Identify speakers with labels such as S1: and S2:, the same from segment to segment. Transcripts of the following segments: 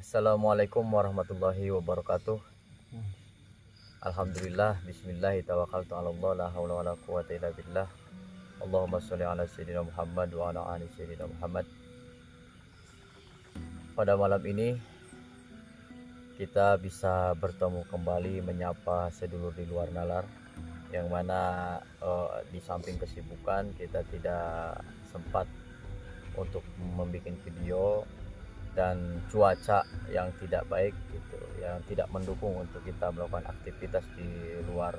S1: Assalamualaikum warahmatullahi wabarakatuh. Alhamdulillah, bismillah, tawakkaltu 'ala Allah, la haula wala quwwata illa billah. Allahumma sholli ala sayyidina Muhammad wa ala ali sayyidina Muhammad. Pada malam ini kita bisa bertemu kembali menyapa sedulur di luar nalar, yang mana di samping kesibukan kita tidak sempat untuk membuat video, dan cuaca yang tidak baik gitu, yang tidak mendukung untuk kita melakukan aktivitas di luar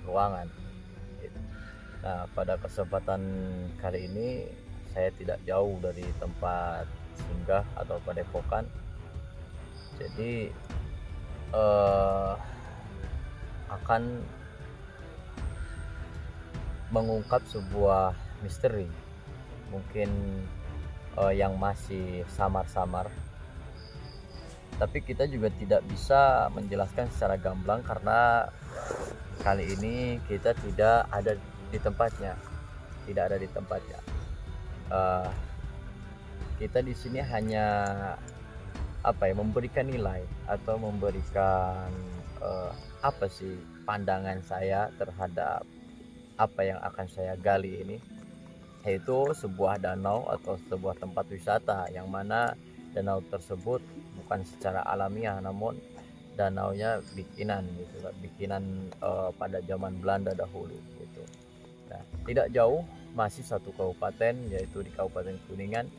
S1: ruangan gitu. Nah, pada kesempatan kali ini saya tidak jauh dari tempat singgah atau padepokan. Jadi akan mengungkap sebuah misteri, mungkin yang masih samar-samar, tapi kita juga tidak bisa menjelaskan secara gamblang karena kali ini kita tidak ada di tempatnya, Eh, kita di sini hanya memberikan nilai atau memberikan apa sih pandangan saya terhadap apa yang akan saya gali ini, yaitu sebuah danau atau sebuah tempat wisata, yang mana danau tersebut bukan secara alamiah, namun danaunya bikinan gitu, pada zaman Belanda dahulu gitu. Nah, tidak jauh masih satu kabupaten, yaitu di Kabupaten Kuningan,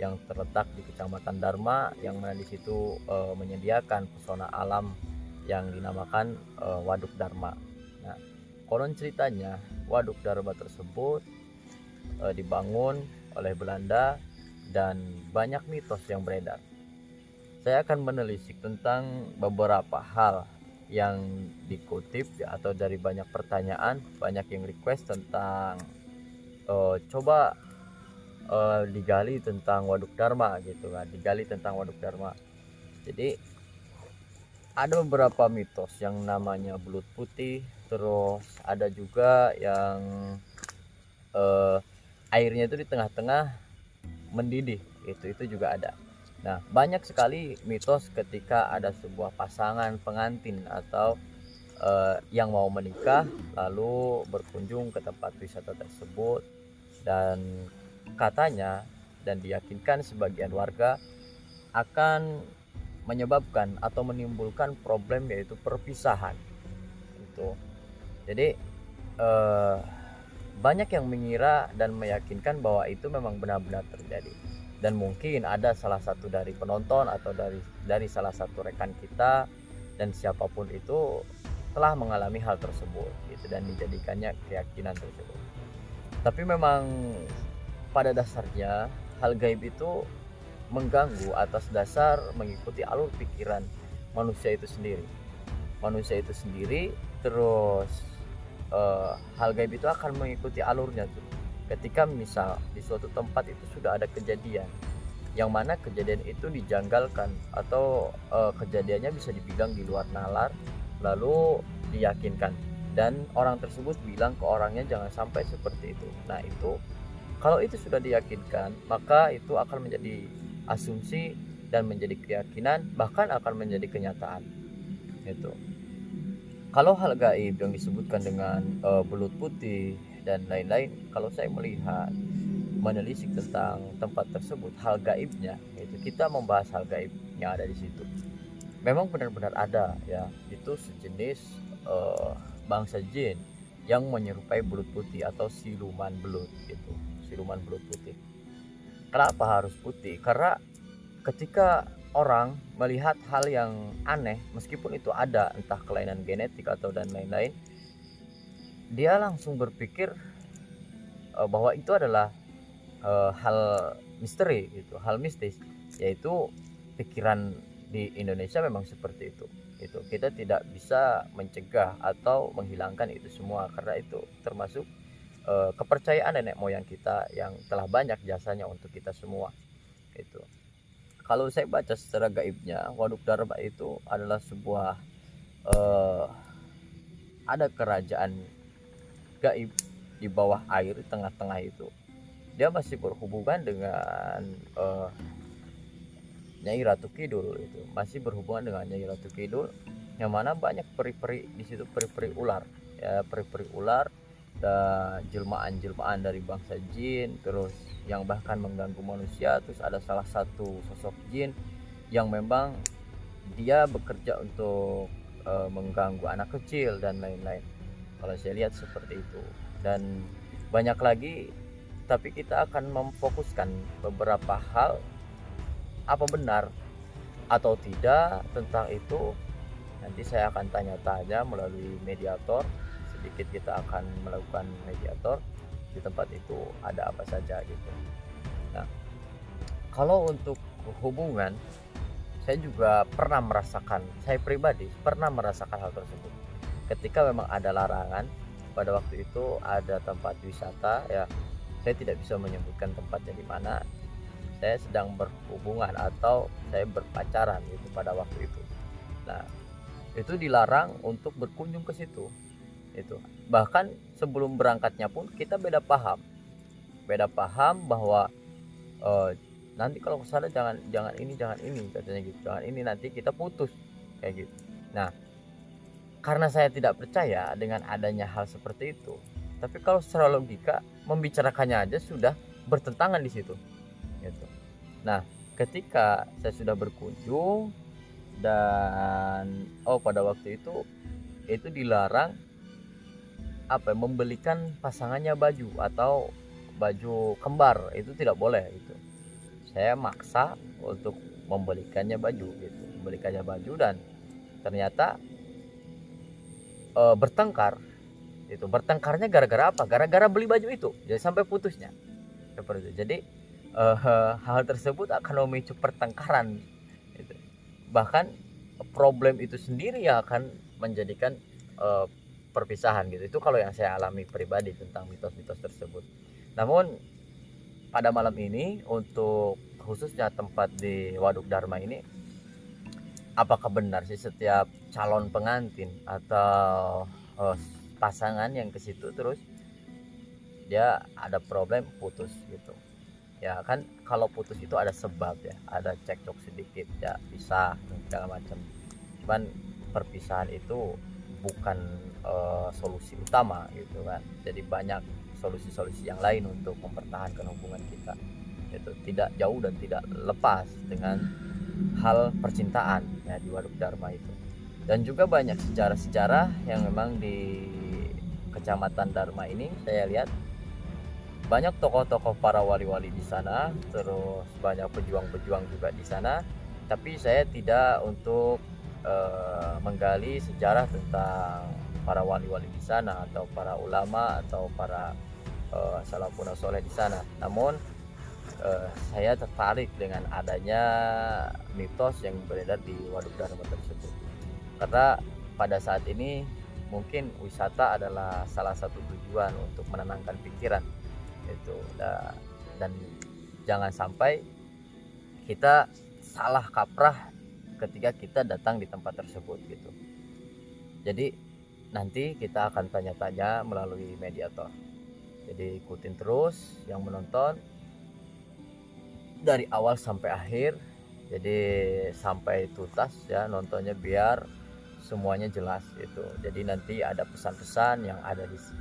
S1: yang terletak di Kecamatan Dharma, yang mana di situ menyediakan pesona alam yang dinamakan Waduk Dharma. Nah, konon ceritanya Waduk Dharma tersebut dibangun oleh Belanda dan banyak mitos yang beredar. Saya akan menelisik tentang beberapa hal yang dikutip atau dari banyak pertanyaan, banyak yang request tentang coba digali tentang Waduk Dharma gitu kan, digali tentang Waduk Dharma. Jadi ada beberapa mitos yang namanya belut putih, terus ada juga yang airnya itu di tengah-tengah mendidih, itu juga ada. Nah, banyak sekali mitos ketika ada sebuah pasangan pengantin atau yang mau menikah lalu berkunjung ke tempat wisata tersebut, dan katanya dan diyakinkan sebagian warga akan menyebabkan atau menimbulkan problem, yaitu perpisahan itu. Jadi banyak yang mengira dan meyakinkan bahwa itu memang benar-benar terjadi, dan mungkin ada salah satu dari penonton atau dari salah satu rekan kita dan siapapun itu telah mengalami hal tersebut gitu, dan dijadikannya keyakinan tersebut. Tapi memang pada dasarnya hal gaib itu mengganggu atas dasar mengikuti alur pikiran manusia itu sendiri. Terus hal gaib itu akan mengikuti alurnya tuh. Ketika misal di suatu tempat itu sudah ada kejadian, yang mana kejadian itu dijanggalkan atau kejadiannya bisa dibilang di luar nalar, lalu diyakinkan, dan orang tersebut bilang ke orangnya jangan sampai seperti itu. Nah, itu kalau itu sudah diyakinkan, maka itu akan menjadi asumsi dan menjadi keyakinan, bahkan akan menjadi kenyataan itu. Kalau hal gaib yang disebutkan dengan belut putih dan lain-lain, kalau saya melihat menelisik tentang tempat tersebut, hal gaibnya, yaitu kita membahas hal gaib yang ada di situ, memang benar-benar ada ya, itu sejenis bangsa jin yang menyerupai belut putih atau siluman belut gitu, siluman belut putih. Kenapa harus putih? Karena ketika orang melihat hal yang aneh, meskipun itu ada entah kelainan genetik atau dan lain-lain, dia langsung berpikir bahwa itu adalah hal misteri gitu, hal mistis, yaitu pikiran di Indonesia memang seperti itu. Kita tidak bisa mencegah atau menghilangkan itu semua, karena itu termasuk kepercayaan nenek moyang kita yang telah banyak jasanya untuk kita semua itu. Kalau saya baca secara gaibnya, Waduk Dharma itu adalah sebuah ada kerajaan gaib di bawah air, di tengah-tengah itu. Dia masih berhubungan dengan Nyai Ratu Kidul, itu masih berhubungan dengan Nyai Ratu Kidul, yang mana banyak peri-peri di situ, peri-peri ular ya, peri-peri ular dan jelmaan-jelmaan dari bangsa jin, terus yang bahkan mengganggu manusia. Terus ada salah satu sosok jin yang memang dia bekerja untuk mengganggu anak kecil dan lain-lain, kalau saya lihat seperti itu. Dan banyak lagi, tapi kita akan memfokuskan beberapa hal, apa benar atau tidak tentang itu nanti saya akan tanya-tanya melalui mediator. Sedikit kita akan melakukan mediator di tempat itu, ada apa saja gitu. Nah, kalau untuk hubungan, saya juga pernah merasakan, saya pribadi pernah merasakan hal tersebut. Ketika memang ada larangan, pada waktu itu ada tempat wisata ya, saya tidak bisa menyebutkan tempatnya di mana, saya sedang berhubungan atau saya berpacaran gitu pada waktu itu. Nah, itu dilarang untuk berkunjung ke situ. Itu bahkan sebelum berangkatnya pun kita beda paham bahwa nanti kalau ke sana jangan ini katanya gitu, jangan ini, nanti kita putus kayak gitu. Nah, karena saya tidak percaya dengan adanya hal seperti itu, tapi kalau secara logika membicarakannya aja sudah bertentangan di situ gitu. Nah, ketika saya sudah berkunjung dan pada waktu itu dilarang membelikan pasangannya baju atau baju kembar, itu tidak boleh itu. Saya maksa untuk membelikannya baju gitu, dan ternyata bertengkarnya gara-gara apa? Gara-gara beli baju itu, jadi sampai putusnya seperti itu. Jadi hal tersebut akan memicu pertengkaran gitu. Bahkan problem itu sendiri yang akan menjadikan perpisahan gitu. Itu kalau yang saya alami pribadi tentang mitos-mitos tersebut. Namun pada malam ini, untuk khususnya tempat di Waduk Dharma ini, apakah benar sih setiap calon pengantin atau pasangan yang ke situ terus dia ada problem putus gitu? Ya kan, kalau putus itu ada sebab ya, ada cekcok sedikit ya, pisah segala macam. Cuman perpisahan itu bukan solusi utama gitu kan. Jadi banyak solusi-solusi yang lain untuk mempertahankan hubungan kita. Itu tidak jauh dan tidak lepas dengan hal percintaan ya di Waduk Dharma itu. Dan juga banyak sejarah-sejarah yang memang di Kecamatan Dharma ini saya lihat banyak tokoh-tokoh para wali-wali di sana, terus banyak pejuang-pejuang juga di sana. Tapi saya tidak untuk menggali sejarah tentang para wali-wali di sana atau para ulama atau para salafun soleh di sana. Namun saya tertarik dengan adanya mitos yang beredar di Waduk Dharma tersebut, karena pada saat ini mungkin wisata adalah salah satu tujuan untuk menenangkan pikiran itu. Dan jangan sampai kita salah kaprah ketika kita datang di tempat tersebut gitu. Jadi nanti kita akan tanya-tanya melalui mediator. Jadi ikutin terus yang menonton dari awal sampai akhir. Jadi sampai tuntas ya nontonnya, biar semuanya jelas gitu. Jadi nanti ada pesan-pesan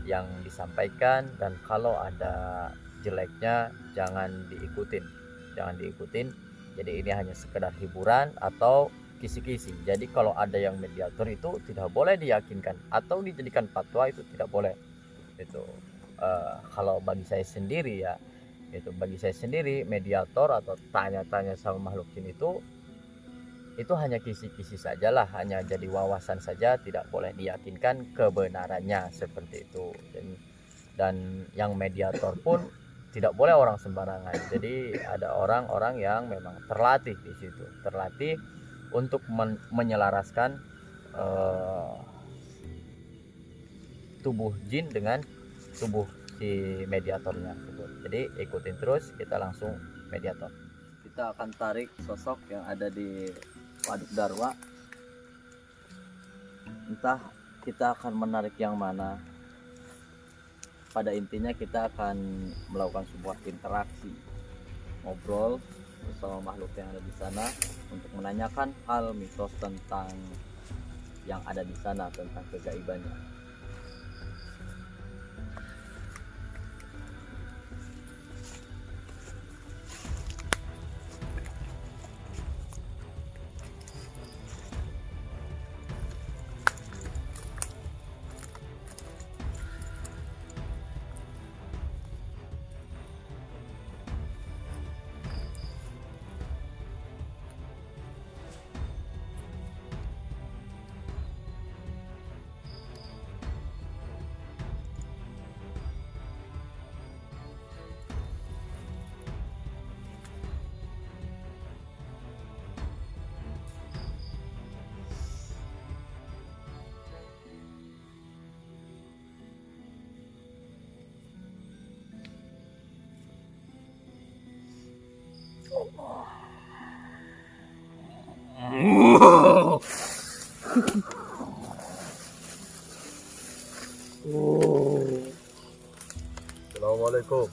S1: yang disampaikan, dan kalau ada jeleknya jangan diikutin. Jadi ini hanya sekedar hiburan atau kisi-kisi. Jadi kalau ada yang mediator itu tidak boleh diyakinkan atau dijadikan fatwa, itu tidak boleh. Itu kalau bagi saya sendiri ya, bagi saya sendiri mediator atau tanya-tanya sama makhluk jin itu hanya kisi-kisi sajalah, hanya jadi wawasan saja, tidak boleh diyakinkan kebenarannya seperti itu. Dan yang mediator pun tidak boleh orang sembarangan. Jadi ada orang-orang yang memang terlatih di situ, terlatih untuk menyelaraskan tubuh jin dengan tubuh si mediatornya gitu. Jadi ikutin terus, kita langsung mediator. Kita akan tarik sosok yang ada di Waduk Dharma. Entah kita akan menarik yang mana, pada intinya kita akan melakukan sebuah interaksi, ngobrol bersama makhluk yang ada di sana untuk menanyakan hal mitos tentang yang ada di sana, tentang kegaibannya. Assalamualaikum.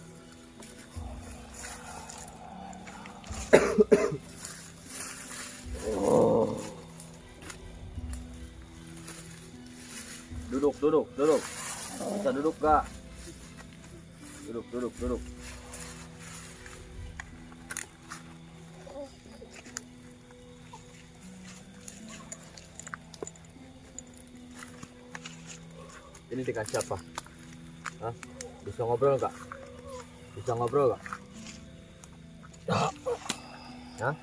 S1: Duduk. Bisa duduk gak? Duduk. Ini dikasih apa? Hah? Bisa ngobrol gak? Hah?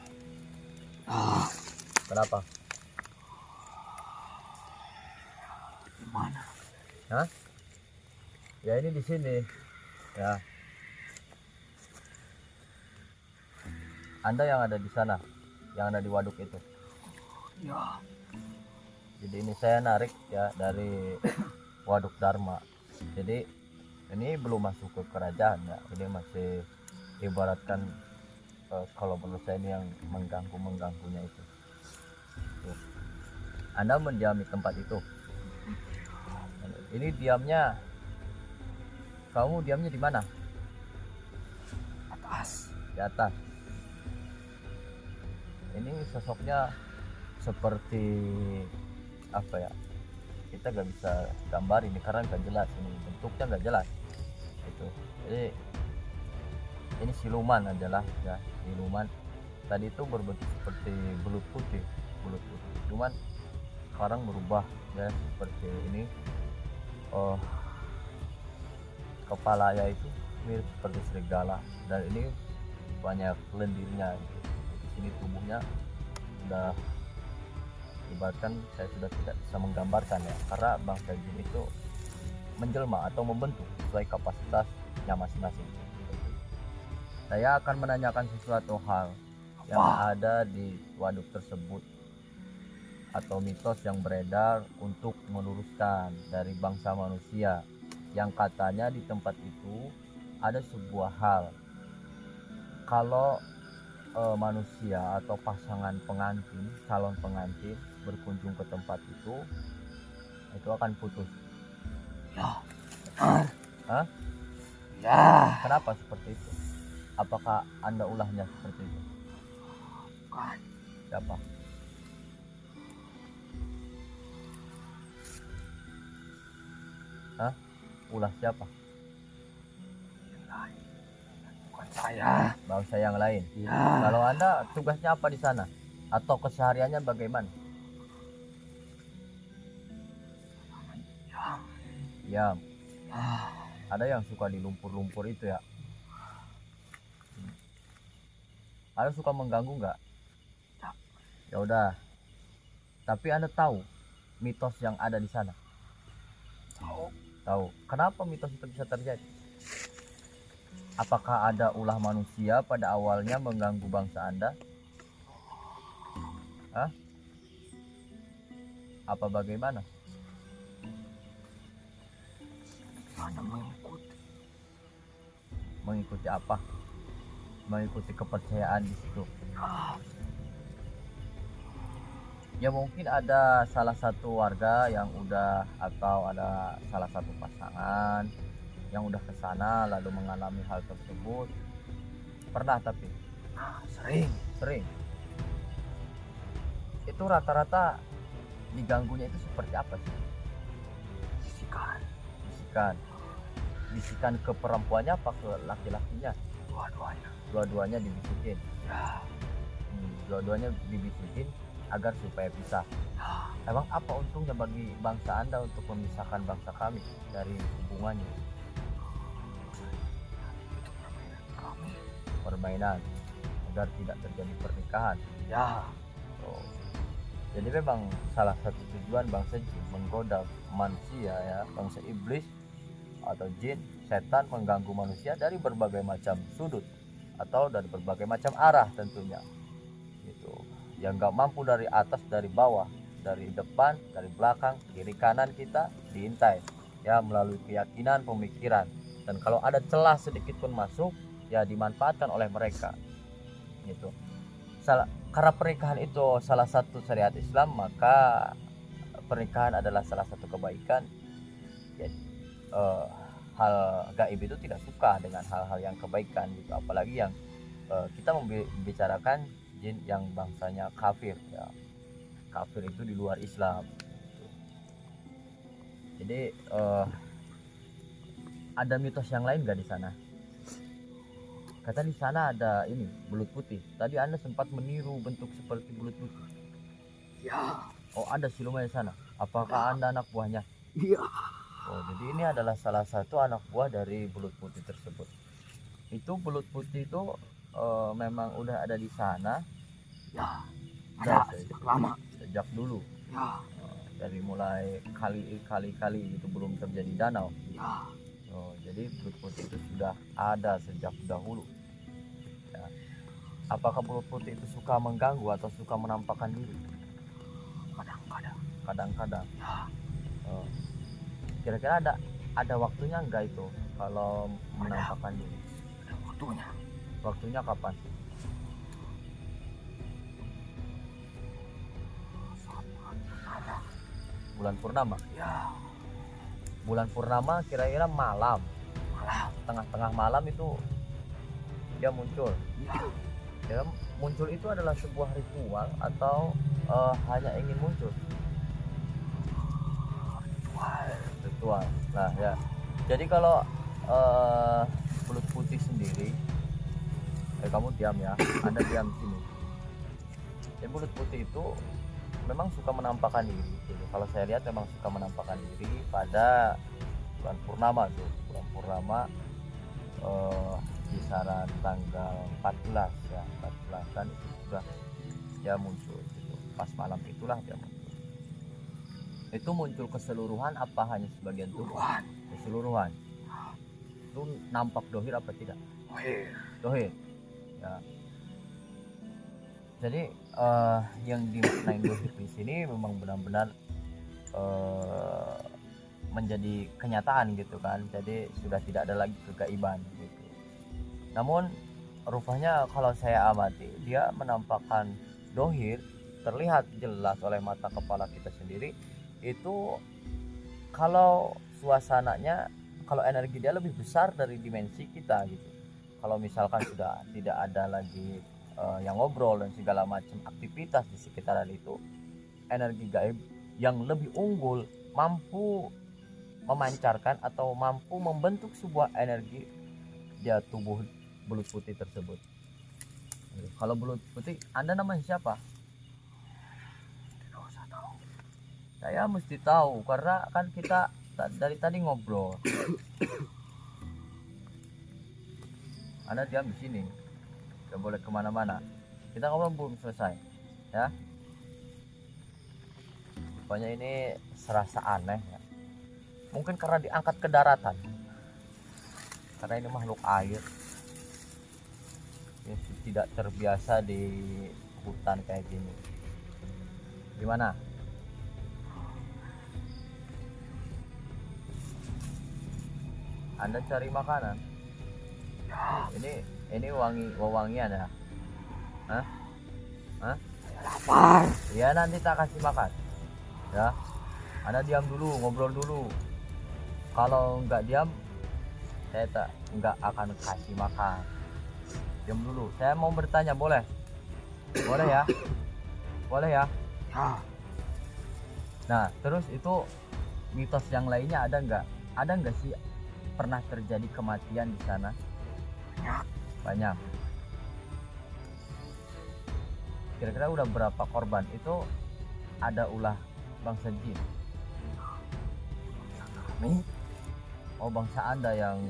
S1: Kenapa?
S2: Gimana?
S1: Hah? Ya ini di sini. Ya. Anda yang ada di sana, yang ada di waduk itu.
S2: Ya,
S1: Jadi ini saya narik ya dari waduk Dharma. Jadi ini belum masuk ke kerajaan ya. Ini masih ibaratkan kalau menurut saya ini yang mengganggunya itu. Tuh. Anda mendiami tempat itu. Ini diamnya, kamu diamnya di mana?
S2: atas.
S1: Di atas. Ini sosoknya seperti apa ya? Kita nggak bisa gambar ini karena nggak jelas, ini bentuknya nggak jelas. Itu. Jadi ini siluman adalah ya, siluman. Tadi itu berbentuk seperti belut putih. Cuman sekarang berubah ya seperti ini. Kepalanya itu mirip seperti serigala dan ini banyak lendirnya. Di sini tubuhnya sudah, ibaratkan saya sudah tidak bisa menggambarkan ya, karena bangsa jin itu menjelma atau membentuk sesuai kapasitasnya masing-masing. Saya akan menanyakan sesuatu hal yang ada di waduk tersebut atau mitos yang beredar untuk meluruskan dari bangsa manusia, yang katanya di tempat itu ada sebuah hal kalau manusia atau pasangan pengantin, calon pengantin berkunjung ke tempat itu akan putus.
S2: Ya, benar.
S1: Hah?
S2: Ya,
S1: Kenapa seperti itu? Apakah Anda ulahnya seperti itu?
S2: bukan.
S1: Siapa? Hah? Ulah siapa?
S2: Bukan saya.
S1: Bangsa yang lain.
S2: Ya,
S1: Kalau Anda tugasnya apa di sana? Atau kesehariannya bagaimana? Ya, ada yang suka di lumpur-lumpur itu ya. Ada suka mengganggu nggak?
S2: Ya.
S1: Ya udah. Tapi Anda tahu mitos yang ada di sana? Tahu. Kenapa mitos itu bisa terjadi? Apakah ada ulah manusia pada awalnya mengganggu bangsa Anda? Hah? Apa bagaimana?
S2: mana mengikuti.
S1: Mengikuti apa? Mengikuti kepercayaan di situ. Ya mungkin ada salah satu warga yang udah, atau ada salah satu pasangan yang udah ke sana lalu mengalami hal tersebut. Pernah tapi
S2: Nah, sering.
S1: Sering. Itu rata-rata diganggunya itu seperti apa sih?
S2: Bisikan.
S1: Bisikan. Bisikan ke perempuannya apa ke laki-lakinya?
S2: Dua-duanya.
S1: Dua-duanya dibisikin.
S2: Ya.
S1: Dua-duanya dibisikin agar supaya pisah.
S2: Ya.
S1: Emang apa untungnya bagi bangsa Anda untuk memisahkan bangsa kami dari hubungannya?
S2: Itu permainan kami.
S1: Permainan agar tidak terjadi pernikahan.
S2: Ya.
S1: Oh. Jadi memang salah satu tujuan bangsa jin menggoda manusia ya, bangsa iblis atau jin, setan mengganggu manusia dari berbagai macam sudut atau dari berbagai macam arah tentunya. Gitu. Yang nggak mampu dari atas, dari bawah, dari depan, dari belakang, kiri kanan kita diintai ya melalui keyakinan, pemikiran. Dan kalau ada celah sedikit pun masuk ya dimanfaatkan oleh mereka. Gitu. Karena pernikahan itu salah satu syariat Islam, maka pernikahan adalah salah satu kebaikan. Jadi hal gaib itu tidak suka dengan hal-hal yang kebaikan gitu, apalagi yang kita membicarakan jin yang bangsanya kafir ya. Kafir itu di luar Islam gitu. Jadi ada mitos yang lain nggak di sana? Kata di sana ada ini belut putih. Tadi Anda sempat meniru bentuk seperti belut putih.
S2: Ya.
S1: Oh, ada siluman di sana. Apakah Anda anak buahnya?
S2: Iya.
S1: Oh, jadi ini adalah salah satu anak buah dari belut putih tersebut. Itu belut putih itu memang udah ada di sana.
S2: Ya.
S1: Udah
S2: Ada sejak lama.
S1: Sejak dulu.
S2: Ya.
S1: Dari mulai kali-kali itu belum terjadi danau.
S2: Ya.
S1: Oh, jadi belut putih itu sudah ada sejak dahulu. Ya. Apakah belut putih itu suka mengganggu atau suka menampakkan diri?
S2: Kadang-kadang.
S1: Kadang-kadang.
S2: Ya.
S1: Oh. Kira-kira ada waktunya enggak itu kalau menampakkan diri?
S2: Ada waktunya.
S1: Waktunya kapan?
S2: Saat bulan purnama.
S1: Bulan purnama.
S2: Ya.
S1: Bulan purnama kira-kira malam, tengah-tengah malam itu dia muncul.
S2: Ya.
S1: Ya, muncul itu adalah sebuah ritual atau hanya ingin muncul? Ritual. Nah ya, jadi kalau belut putih sendiri, kamu diam ya, Anda diam sini. Jadi belut putih itu memang suka menampakkan diri gitu. Kalau saya lihat memang suka menampakkan diri pada bulan purnama tuh, bulan purnama kisaran tanggal 14 ya, 14-an itu sudah dia muncul gitu. Pas malam itulah dia muncul. Itu muncul keseluruhan apa hanya sebagian tubuh? Keseluruhan. Itu nampak dohir apa tidak? Dohir. Ya. Jadi yang dimaknai dohir di sini memang benar-benar menjadi kenyataan gitu kan. Jadi sudah tidak ada lagi kegaiban gitu. Namun rupanya kalau saya amati dia menampakkan dohir terlihat jelas oleh mata kepala kita sendiri. Itu kalau suasananya, kalau energi dia lebih besar dari dimensi kita gitu. Kalau misalkan sudah tidak ada lagi yang ngobrol dan segala macam aktivitas di sekitaran itu, energi gaib yang lebih unggul mampu memancarkan atau mampu membentuk sebuah energi di tubuh belut putih tersebut. Kalau belut putih, Anda namanya siapa?
S2: Tidak usah tahu.
S1: Saya mesti tahu karena kan kita dari tadi ngobrol. Anda diam di sini, nggak boleh kemana-mana. Kita ngobrol belum selesai, ya. Pokoknya ini serasa aneh ya. Mungkin karena diangkat ke daratan, karena ini makhluk air yang tidak terbiasa di hutan kayak gini. Gimana? Anda cari makanan?
S2: Ya.
S1: Ini wangian ya? Hah?
S2: Lapar.
S1: Ya nanti tak kasih makan. Ya. Anda diam dulu, ngobrol dulu. Kalau nggak diam, saya nggak akan kasih makan. Diam dulu. Saya mau bertanya, boleh? Boleh ya? Boleh ya?
S2: Ya.
S1: Nah, terus itu mitos yang lainnya ada nggak? Ada nggak sih pernah terjadi kematian di sana?
S2: Banyak.
S1: Banyak. Kira-kira udah berapa korban? Itu ada ulah bangsa jin.
S2: Kami.
S1: Oh, bangsa Anda yang.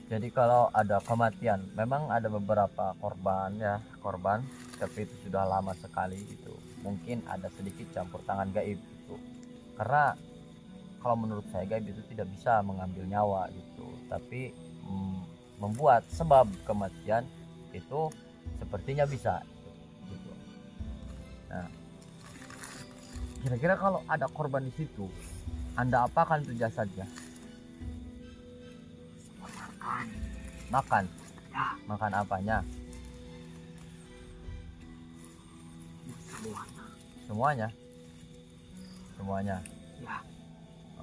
S1: Jadi kalau ada kematian, memang ada beberapa korban ya, korban, tapi itu sudah lama sekali itu. Mungkin ada sedikit campur tangan gaib itu. Karena kalau menurut saya gaib itu tidak bisa mengambil nyawa gitu, tapi membuat sebab kematian itu sepertinya bisa gitu. Nah, kira-kira kalau ada korban di situ, Anda apakan itu jasadnya?
S2: Makan.
S1: Makan.
S2: Ya.
S1: Makan apanya?
S2: Semuanya.
S1: Semuanya. Semuanya.
S2: Ya.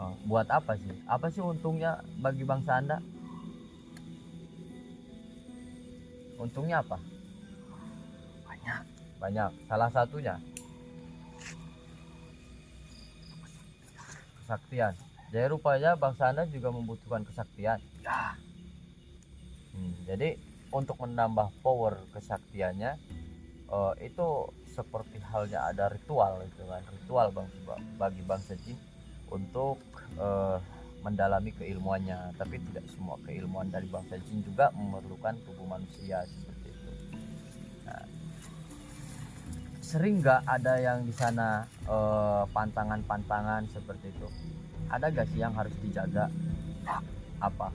S1: Oh, buat apa sih? Apa sih untungnya bagi bangsa Anda? Untungnya apa?
S2: Banyak.
S1: Banyak. Salah satunya kesaktian. Jadi rupanya bangsa Anda juga membutuhkan kesaktian.
S2: Ya.
S1: Jadi untuk menambah power kesaktiannya, itu seperti halnya ada ritual itu kan, ritual bagi bangsa jin untuk mendalami keilmuannya. Tapi tidak semua keilmuan dari bangsa jin juga memerlukan tubuh manusia seperti itu. Nah, sering nggak ada yang di sana pantangan-pantangan seperti itu? Ada gak sih yang harus dijaga? Apa?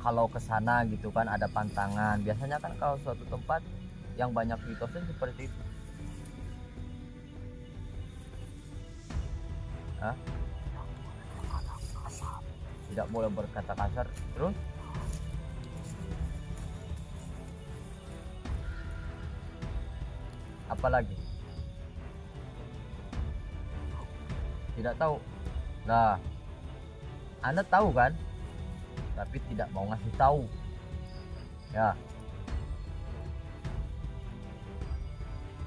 S1: Kalau ke sana gitu kan ada pantangan. Biasanya kan kalau suatu tempat yang banyak mitosnya seperti itu. Hah? Tidak boleh berkata kasar. Terus? Apa lagi? Tidak tahu. Nah, Anda tahu kan? Tapi tidak mau ngasih tahu ya.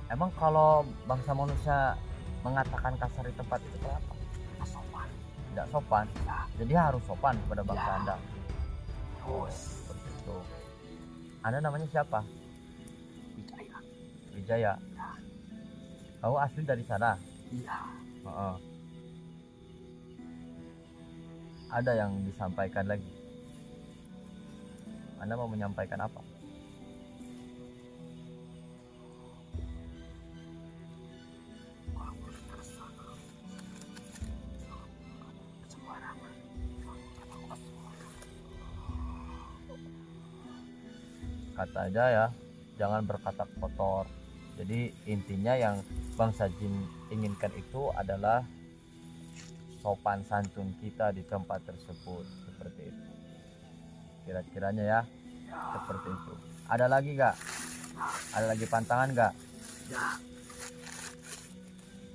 S1: Emang kalau bangsa manusia mengatakan kasar di tempat itu kenapa?
S2: Tidak sopan.
S1: Tidak sopan
S2: Ya.
S1: Jadi harus sopan kepada bangsa
S2: Ya.
S1: Anda.
S2: Terus.
S1: Seperti itu. Anda namanya siapa?
S2: Wijaya.
S1: Wijaya.
S2: Ya.
S1: Kamu asli dari sana?
S2: Iya.
S1: Ada yang disampaikan lagi? Anda mau menyampaikan apa? Kata aja ya, jangan berkata kotor. Jadi intinya yang bangsa jin inginkan itu adalah sopan santun kita di tempat tersebut, seperti itu. Kira-kiranya ya, seperti itu. Ada lagi gak? Ada lagi pantangan gak?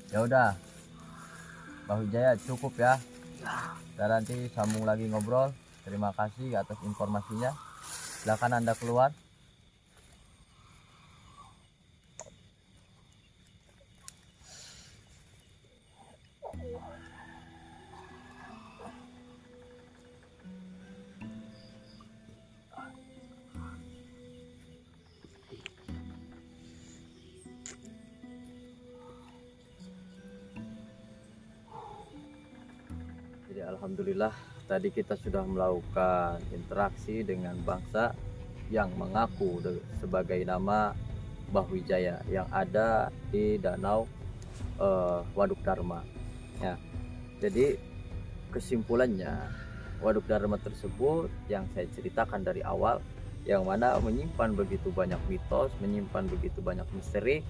S1: Ya udah, Mbah Wijaya cukup ya. Kita nanti sambung lagi ngobrol. Terima kasih atas informasinya. Silakan Anda keluar. Jadi alhamdulillah tadi kita sudah melakukan interaksi dengan bangsa yang mengaku sebagai nama Mbah Wijaya yang ada di Danau Waduk Dharma ya. Jadi kesimpulannya, Waduk Dharma tersebut yang saya ceritakan dari awal, yang mana menyimpan begitu banyak mitos, menyimpan begitu banyak misteri,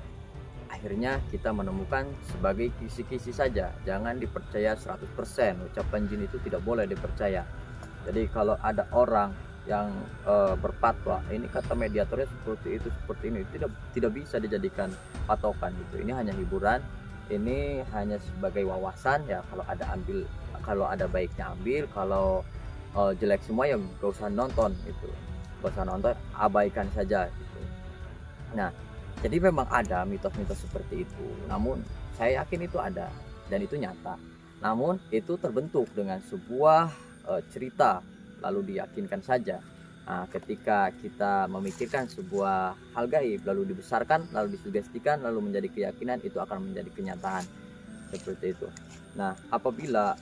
S1: akhirnya kita menemukan sebagai kisi-kisi saja. Jangan dipercaya 100%. Ucapan jin itu tidak boleh dipercaya. Jadi kalau ada orang yang berfatwa, ini kata mediatornya seperti itu, seperti ini, tidak bisa dijadikan patokan gitu. Ini hanya hiburan, ini hanya sebagai wawasan ya. Kalau ada baiknya ambil, kalau jelek semua ya gak usah nonton gitu, gak usah nonton, abaikan saja gitu. Nah, jadi memang ada mitos-mitos seperti itu, namun saya yakin itu ada dan itu nyata. Namun itu terbentuk dengan sebuah cerita lalu diyakinkan saja. Nah, ketika kita memikirkan sebuah hal gaib lalu dibesarkan, lalu disugestikan, lalu menjadi keyakinan, itu akan menjadi kenyataan seperti itu. Nah, apabila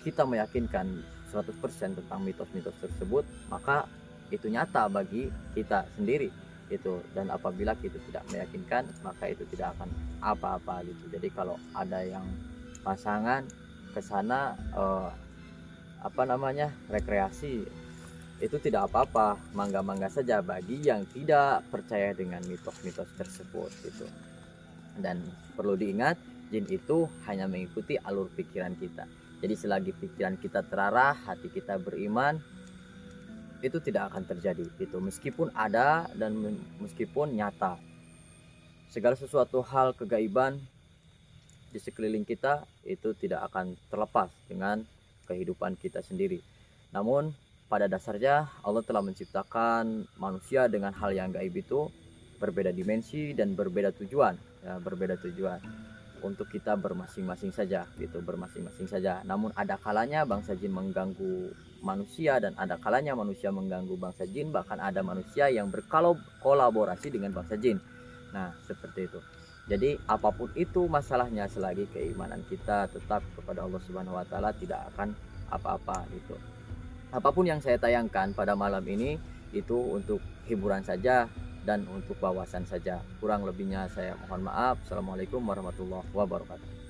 S1: kita meyakinkan 100% tentang mitos-mitos tersebut, maka itu nyata bagi kita sendiri itu. Dan apabila kita tidak meyakinkan, maka itu tidak akan apa-apa gitu. Jadi kalau ada yang pasangan ke sana rekreasi, itu tidak apa-apa, mangga-mangga saja bagi yang tidak percaya dengan mitos-mitos tersebut gitu. Dan perlu diingat, jin itu hanya mengikuti alur pikiran kita. Jadi selagi pikiran kita terarah, hati kita beriman, itu tidak akan terjadi itu, meskipun ada dan meskipun nyata. Segala sesuatu hal kegaiban di sekeliling kita itu tidak akan terlepas dengan kehidupan kita sendiri. Namun pada dasarnya Allah telah menciptakan manusia dengan hal yang gaib itu berbeda dimensi dan berbeda tujuan, ya, berbeda tujuan untuk kita bermasing-masing saja gitu, bermasing-masing saja. Namun ada kalanya bangsa jin mengganggu manusia dan ada kalanya manusia mengganggu bangsa jin, bahkan ada manusia yang berkolaborasi dengan bangsa jin. Nah, seperti itu. Jadi apapun itu masalahnya, selagi keimanan kita tetap kepada Allah Subhanahu wa taala, tidak akan apa-apa gitu. Apapun yang saya tayangkan pada malam ini itu untuk hiburan saja dan untuk wawasan saja. Kurang lebihnya saya mohon maaf. Assalamualaikum warahmatullahi wabarakatuh.